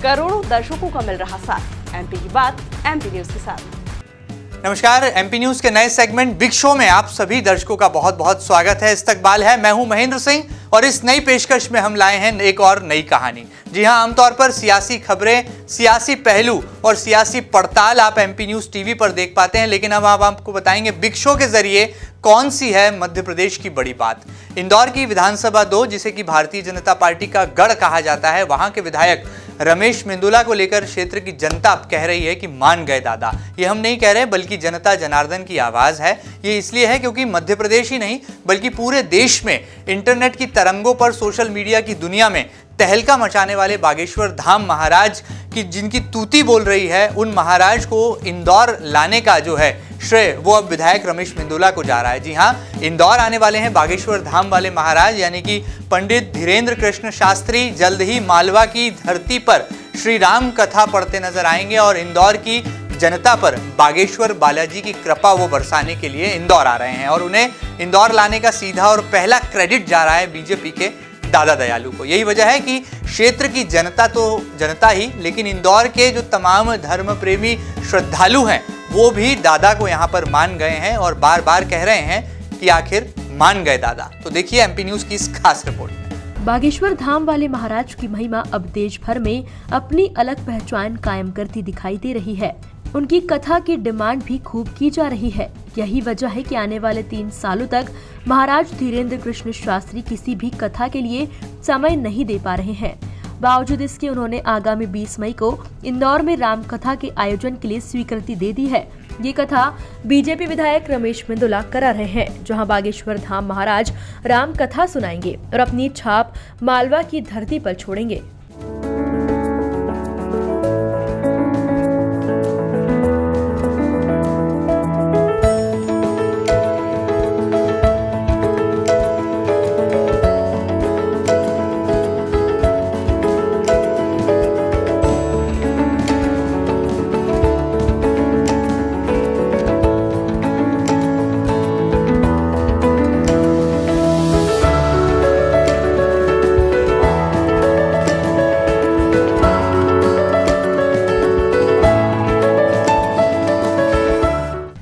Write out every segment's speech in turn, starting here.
करोड़ों दर्शकों का मिल रहा साथ। एमपी की बात एमपी न्यूज के साथ। नमस्कार, एमपी न्यूज के नए सेगमेंट बिग शो में आप सभी दर्शकों का बहुत बहुत स्वागत है। इस्तकबाल है, मैं हूं महेंद्र सिंह और इस नई पेशकश में हम लाए हैं एक और नई कहानी। जी हां, आमतौर पर सियासी खबरें, सियासी पहलू और सियासी पड़ताल आप एमपी न्यूज टीवी पर देख पाते हैं, लेकिन अब आपको बताएंगे बिग शो के जरिए कौन सी है मध्य प्रदेश की बड़ी बात। इंदौर की विधानसभा 2, जिसे कि भारतीय जनता पार्टी का गढ़ कहा जाता है, वहां के विधायक रमेश मेंदोला को लेकर क्षेत्र की जनता अब कह रही है कि मान गए दादा। ये हम नहीं कह रहे, बल्कि जनता जनार्दन की आवाज है। ये इसलिए है क्योंकि मध्य प्रदेश ही नहीं बल्कि पूरे देश में इंटरनेट की तरंगों पर, सोशल मीडिया की दुनिया में तहलका मचाने वाले बागेश्वर धाम महाराज की जिनकी तूती बोल रही है, उन महाराज को इंदौर लाने का जो है श्रेय वो अब विधायक रमेश मेंदोला को जा रहा है। जी हां, इंदौर आने वाले हैं बागेश्वर धाम वाले महाराज, यानी कि पंडित धीरेन्द्र कृष्ण शास्त्री। जल्द ही मालवा की धरती पर श्री राम कथा पढ़ते नजर आएंगे और इंदौर की जनता पर बागेश्वर बालाजी की कृपा वो बरसाने के लिए इंदौर आ रहे हैं और उन्हें इंदौर लाने का सीधा और पहला क्रेडिट जा रहा है बीजेपी के दादा दयालु को। यही वजह है कि क्षेत्र की जनता तो जनता ही, लेकिन इंदौर के जो तमाम धर्म प्रेमी श्रद्धालु हैं वो भी दादा को यहाँ पर मान गए हैं और बार बार कह रहे हैं कि आखिर मान गए दादा। तो देखिए एमपी न्यूज की इस खास रिपोर्ट में। बागेश्वर धाम वाले महाराज की महिमा अब देश भर में अपनी अलग पहचान कायम करती दिखाई दे रही है। उनकी कथा की डिमांड भी खूब की जा रही है। यही वजह है कि आने वाले 3 सालों तक महाराज धीरेन्द्र कृष्ण शास्त्री किसी भी कथा के लिए समय नहीं दे पा रहे हैं। बावजूद इसके उन्होंने आगामी 20 मई को इंदौर में राम कथा के आयोजन के लिए स्वीकृति दे दी है। ये कथा बीजेपी विधायक रमेश मेंदोला करा रहे हैं, जहां बागेश्वर धाम महाराज राम कथा सुनाएंगे और अपनी छाप मालवा की धरती पर छोड़ेंगे।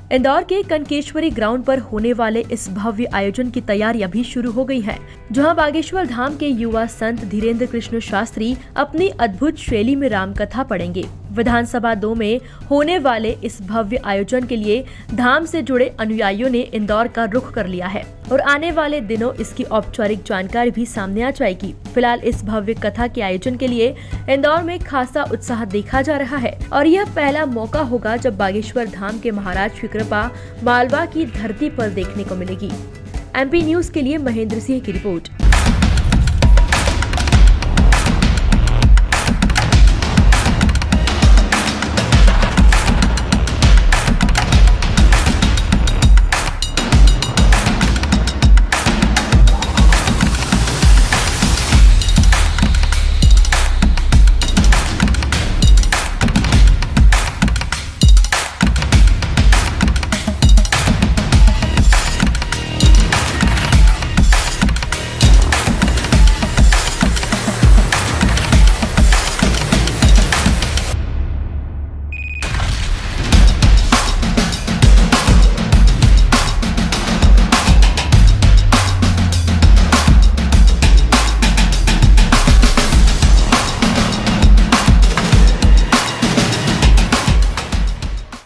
इंदौर के कनकेश्वरी ग्राउंड पर होने वाले इस भव्य आयोजन की तैयारियां भी शुरू हो गई हैं, जहां बागेश्वर धाम के युवा संत धीरेन्द्र कृष्ण शास्त्री अपनी अद्भुत शैली में राम कथा पढ़ेंगे। विधानसभा 2 में होने वाले इस भव्य आयोजन के लिए धाम से जुड़े अनुयायियों ने इंदौर का रुख कर लिया है और आने वाले दिनों इसकी औपचारिक जानकारी भी सामने आ जाएगी। फिलहाल इस भव्य कथा के आयोजन के लिए इंदौर में खासा उत्साह देखा जा रहा है और यह पहला मौका होगा जब बागेश्वर धाम के महाराज की कृपा मालवा की धरती पर देखने को मिलेगी। एमपी न्यूज के लिए महेंद्र सिंह की रिपोर्ट।